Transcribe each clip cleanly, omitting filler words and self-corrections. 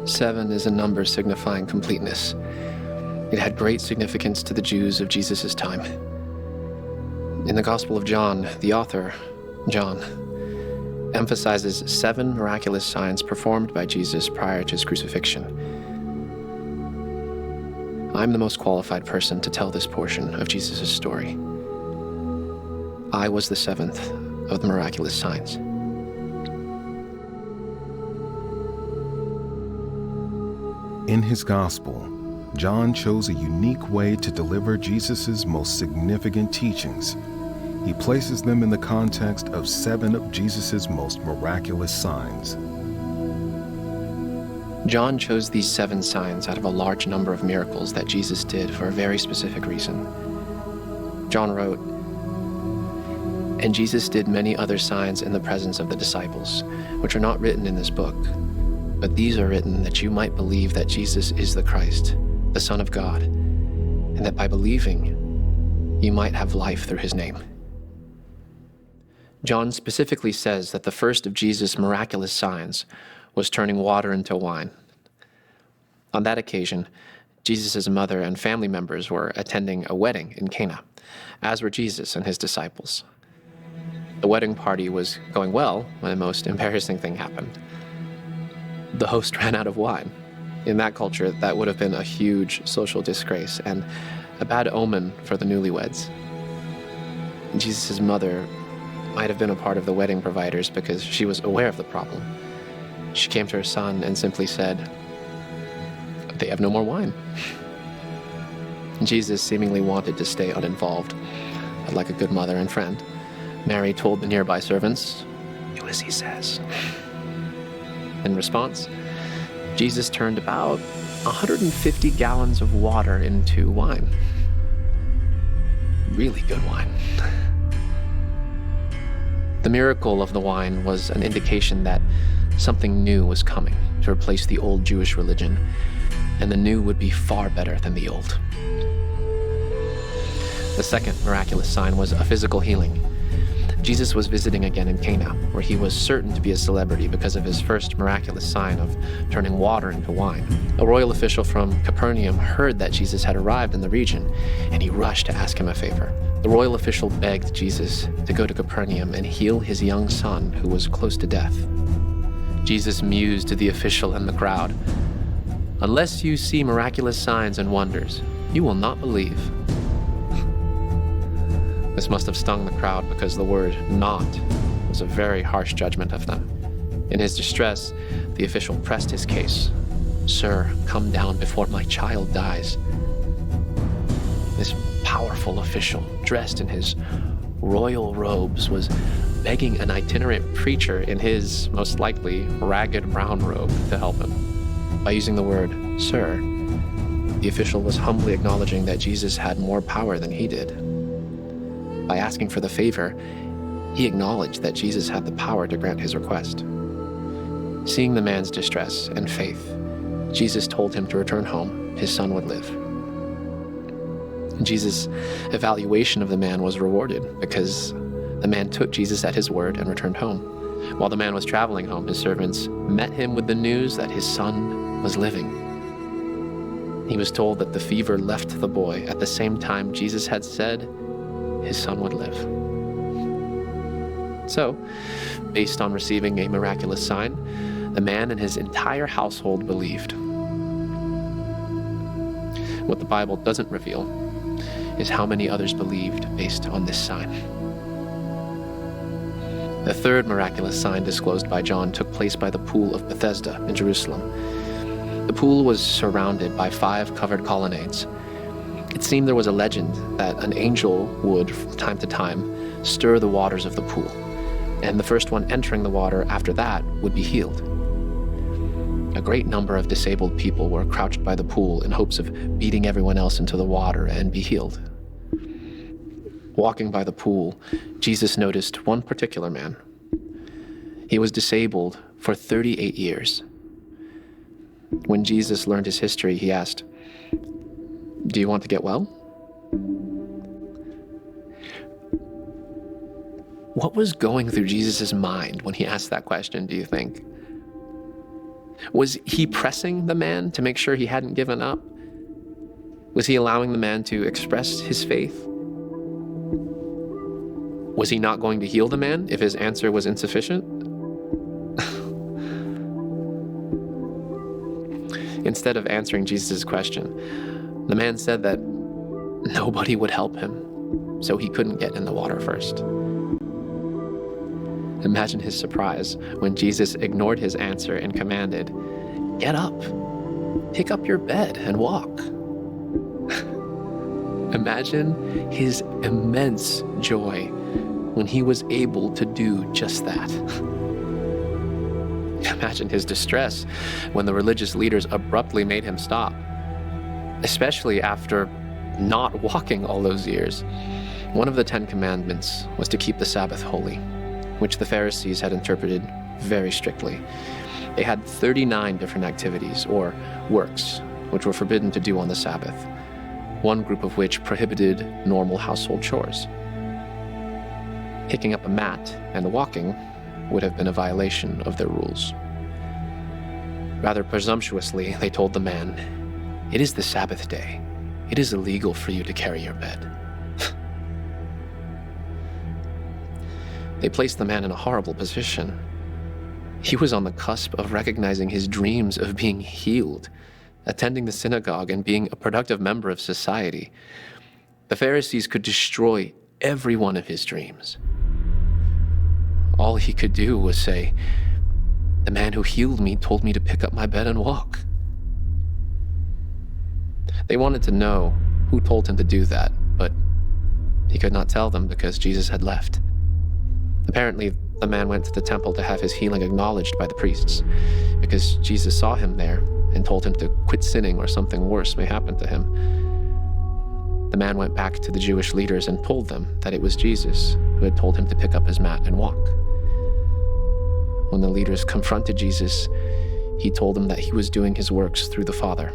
7 is a number signifying completeness. It had great significance to the Jews of Jesus' time. In the Gospel of John, the author, John, emphasizes 7 miraculous signs performed by Jesus prior to his crucifixion. I'm the most qualified person to tell this portion of Jesus' story. I was the 7th of the miraculous signs. In his gospel, John chose a unique way to deliver Jesus' most significant teachings. He places them in the context of 7 of Jesus' most miraculous signs. John chose these 7 signs out of a large number of miracles that Jesus did for a very specific reason. John wrote, "And Jesus did many other signs in the presence of the disciples, which are not written in this book. But these are written that you might believe that Jesus is the Christ, the Son of God, and that by believing, you might have life through his name." John specifically says that the first of Jesus' miraculous signs was turning water into wine. On that occasion, Jesus' mother and family members were attending a wedding in Cana, as were Jesus and his disciples. The wedding party was going well when the most embarrassing thing happened. The host ran out of wine. In that culture, that would have been a huge social disgrace and a bad omen for the newlyweds. Jesus' mother might have been a part of the wedding providers because she was aware of the problem. She came to her son and simply said, "They have no more wine." Jesus seemingly wanted to stay uninvolved, but like a good mother and friend, Mary told the nearby servants, "Do as he says." In response, Jesus turned about 150 gallons of water into wine. Really good wine. The miracle of the wine was an indication that something new was coming to replace the old Jewish religion, and the new would be far better than the old. The second miraculous sign was a physical healing. Jesus was visiting again in Cana, where he was certain to be a celebrity because of his first miraculous sign of turning water into wine. A royal official from Capernaum heard that Jesus had arrived in the region, and he rushed to ask him a favor. The royal official begged Jesus to go to Capernaum and heal his young son, who was close to death. Jesus mused to the official and the crowd, "Unless you see miraculous signs and wonders, you will not believe." This must have stung the crowd because the word "not" was a very harsh judgment of them. In his distress, the official pressed his case. "Sir, come down before my child dies." This powerful official, dressed in his royal robes, was begging an itinerant preacher in his, most likely, ragged brown robe to help him. By using the word "sir," the official was humbly acknowledging that Jesus had more power than he did. By asking for the favor, he acknowledged that Jesus had the power to grant his request. Seeing the man's distress and faith, Jesus told him to return home. His son would live. Jesus' evaluation of the man was rewarded because the man took Jesus at his word and returned home. While the man was traveling home, his servants met him with the news that his son was living. He was told that the fever left the boy at the same time Jesus had said his son would live. So, based on receiving a miraculous sign, the man and his entire household believed. What the Bible doesn't reveal is how many others believed based on this sign. The third miraculous sign disclosed by John took place by the pool of Bethesda in Jerusalem. The pool was surrounded by 5 covered colonnades. It seemed there was a legend that an angel would, from time to time, stir the waters of the pool, and the first one entering the water after that would be healed. A great number of disabled people were crouched by the pool in hopes of beating everyone else into the water and be healed. Walking by the pool, Jesus noticed one particular man. He was disabled for 38 years. When Jesus learned his history, he asked, "Do you want to get well?" What was going through Jesus' mind when he asked that question, do you think? Was he pressing the man to make sure he hadn't given up? Was he allowing the man to express his faith? Was he not going to heal the man if his answer was insufficient? Instead of answering Jesus' question, the man said that nobody would help him, so he couldn't get in the water first. Imagine his surprise when Jesus ignored his answer and commanded, "Get up, pick up your bed and walk." Imagine his immense joy when he was able to do just that. Imagine his distress when the religious leaders abruptly made him stop, especially after not walking all those years. One of the 10 Commandments was to keep the Sabbath holy, which the Pharisees had interpreted very strictly. They had 39 different activities, or works, which were forbidden to do on the Sabbath, one group of which prohibited normal household chores. Picking up a mat and walking would have been a violation of their rules. Rather presumptuously, they told the man, "It is the Sabbath day. It is illegal for you to carry your bed." They placed the man in a horrible position. He was on the cusp of recognizing his dreams of being healed, attending the synagogue, and being a productive member of society. The Pharisees could destroy every one of his dreams. All he could do was say, "The man who healed me told me to pick up my bed and walk." They wanted to know who told him to do that, but he could not tell them because Jesus had left. Apparently, the man went to the temple to have his healing acknowledged by the priests, because Jesus saw him there and told him to quit sinning or something worse may happen to him. The man went back to the Jewish leaders and told them that it was Jesus who had told him to pick up his mat and walk. When the leaders confronted Jesus, he told them that he was doing his works through the Father.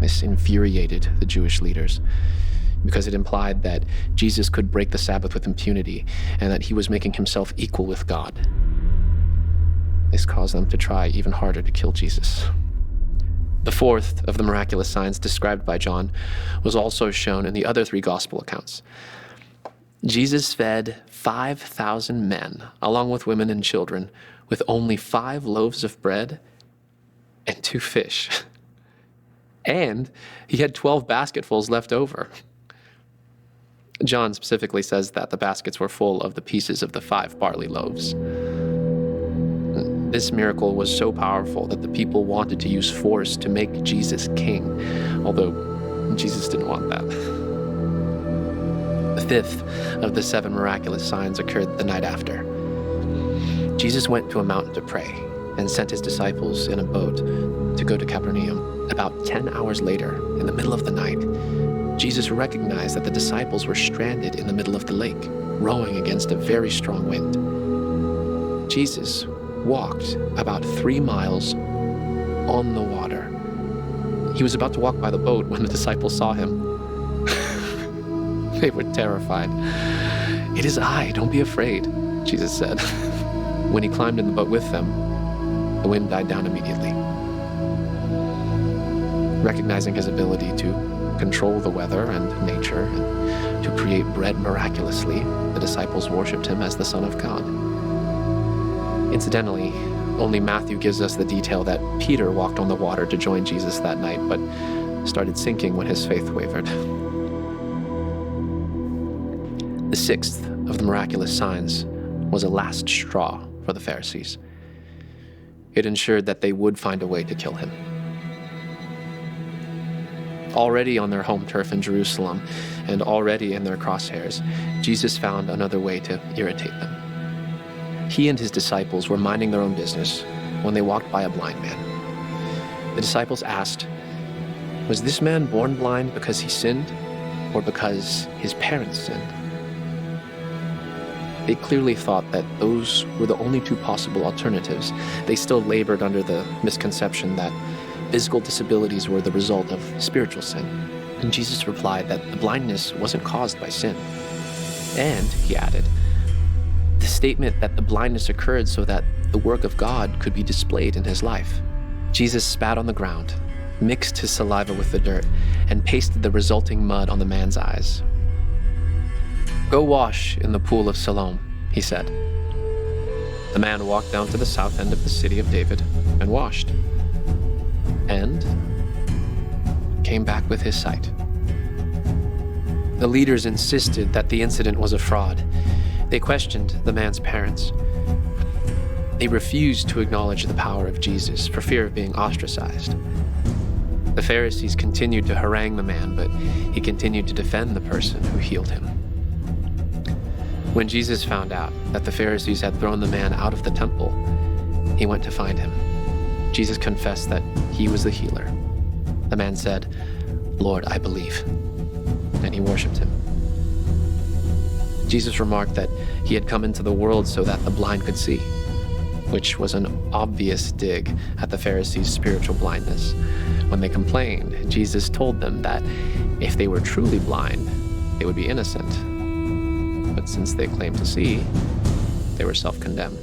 This infuriated the Jewish leaders, because it implied that Jesus could break the Sabbath with impunity and that he was making himself equal with God. This caused them to try even harder to kill Jesus. The fourth of the miraculous signs described by John was also shown in the other 3 gospel accounts. Jesus fed 5,000 men, along with women and children, with only 5 loaves of bread and 2 fish. And he had 12 basketfuls left over. John specifically says that the baskets were full of the pieces of the 5 barley loaves. This miracle was so powerful that the people wanted to use force to make Jesus king, although Jesus didn't want that. The 5th of the 7 miraculous signs occurred the night after. Jesus went to a mountain to pray and sent his disciples in a boat to go to Capernaum. About 10 hours later, in the middle of the night, Jesus recognized that the disciples were stranded in the middle of the lake, rowing against a very strong wind. Jesus walked about 3 miles on the water. He was about to walk by the boat when the disciples saw him. They were terrified. "It is I, don't be afraid," Jesus said. When he climbed in the boat with them, the wind died down immediately. Recognizing his ability to control the weather and nature and to create bread miraculously, the disciples worshipped him as the Son of God. Incidentally, only Matthew gives us the detail that Peter walked on the water to join Jesus that night, but started sinking when his faith wavered. The 6th of the miraculous signs was a last straw for the Pharisees. It ensured that they would find a way to kill him. Already on their home turf in Jerusalem and already in their crosshairs, Jesus found another way to irritate them. He and his disciples were minding their own business when they walked by a blind man. The disciples asked, "Was this man born blind because he sinned or because his parents sinned?" They clearly thought that those were the only 2 possible alternatives. They still labored under the misconception that physical disabilities were the result of spiritual sin. And Jesus replied that the blindness wasn't caused by sin. And, he added, the statement that the blindness occurred so that the work of God could be displayed in his life. Jesus spat on the ground, mixed his saliva with the dirt, and pasted the resulting mud on the man's eyes. "Go wash in the pool of Siloam," he said. The man walked down to the south end of the city of David and washed, and came back with his sight. The leaders insisted that the incident was a fraud. They questioned the man's parents. They refused to acknowledge the power of Jesus for fear of being ostracized. The Pharisees continued to harangue the man, but he continued to defend the person who healed him. When Jesus found out that the Pharisees had thrown the man out of the temple, he went to find him. Jesus confessed that he was the healer. The man said, "Lord, I believe," and he worshipped him. Jesus remarked that he had come into the world so that the blind could see, which was an obvious dig at the Pharisees' spiritual blindness. When they complained, Jesus told them that if they were truly blind, they would be innocent. But since they claimed to see, they were self-condemned.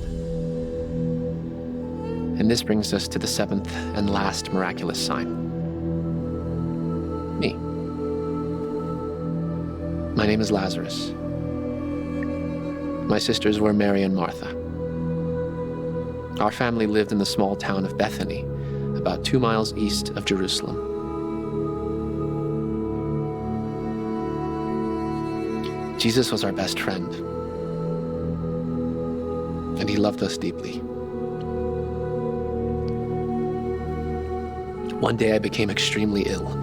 And this brings us to the seventh and last miraculous sign. Me. My name is Lazarus. My sisters were Mary and Martha. Our family lived in the small town of Bethany, about 2 miles east of Jerusalem. Jesus was our best friend, and he loved us deeply. One day I became extremely ill.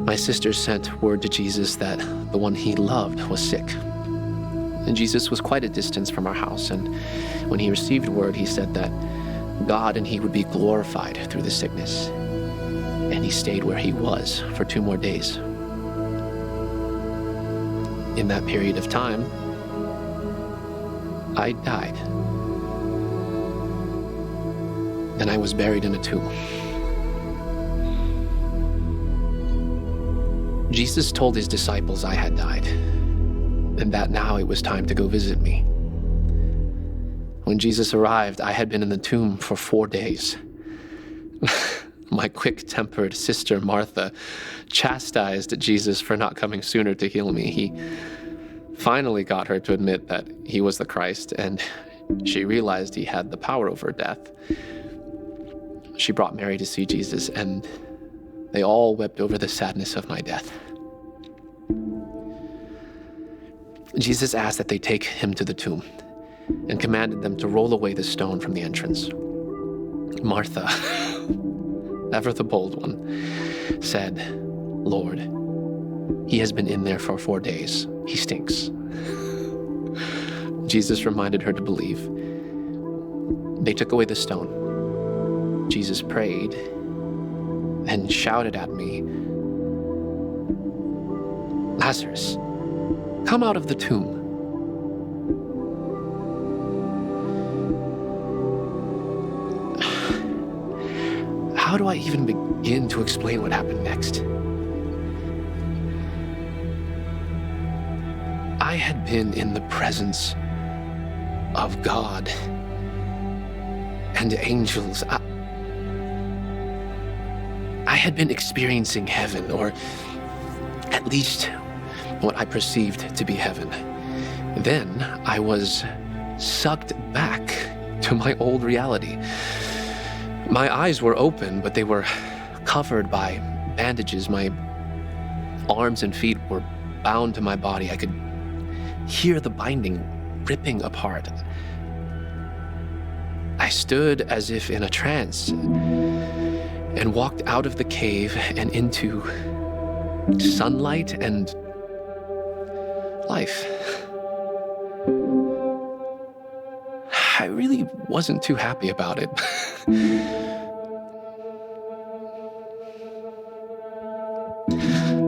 My sisters sent word to Jesus that the one he loved was sick. And Jesus was quite a distance from our house, and when he received word, he said that God and he would be glorified through the sickness. And he stayed where he was for 2 more days. In that period of time, I died. And I was buried in a tomb. Jesus told his disciples I had died, and that now it was time to go visit me. When Jesus arrived, I had been in the tomb for 4 days. My quick-tempered sister Martha chastised Jesus for not coming sooner to heal me. He finally got her to admit that he was the Christ, and she realized he had the power over death. She brought Mary to see Jesus, and they all wept over the sadness of my death. Jesus asked that they take him to the tomb and commanded them to roll away the stone from the entrance. Martha, ever the bold one, said, "Lord, he has been in there for 4 days. He stinks." Jesus reminded her to believe. They took away the stone. Jesus prayed and shouted at me, "Lazarus, come out of the tomb." How do I even begin to explain what happened next? I had been in the presence of God and angels. I had been experiencing heaven, or at least what I perceived to be heaven. Then I was sucked back to my old reality. My eyes were open, but they were covered by bandages. My arms and feet were bound to my body. I could hear the binding ripping apart. I stood as if in a trance and walked out of the cave and into sunlight and life. I really wasn't too happy about it.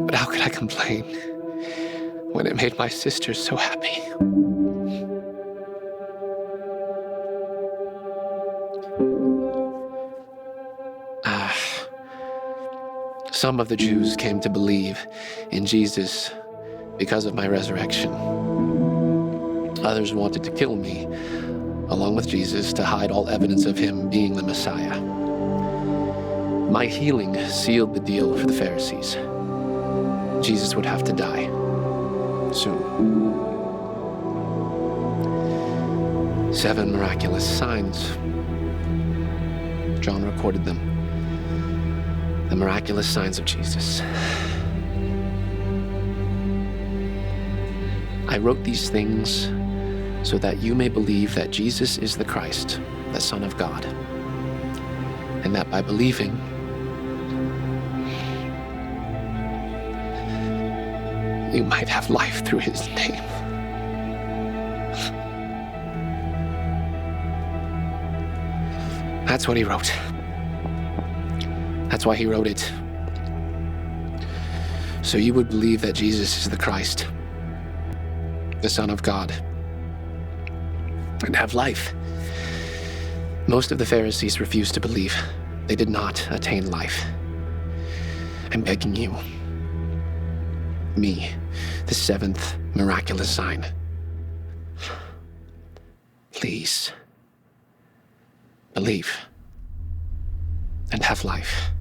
But how could I complain when it made my sisters so happy? Some of the Jews came to believe in Jesus because of my resurrection. Others wanted to kill me, along with Jesus, to hide all evidence of him being the Messiah. My healing sealed the deal for the Pharisees. Jesus would have to die soon. 7 miraculous signs. John recorded them. The miraculous signs of Jesus. I wrote these things so that you may believe that Jesus is the Christ, the Son of God, and that by believing, you might have life through his name. That's what he wrote. That's why he wrote it. So you would believe that Jesus is the Christ, the Son of God, and have life. Most of the Pharisees refused to believe. They did not attain life. I'm begging you, me, the 7th miraculous sign, please believe and have life.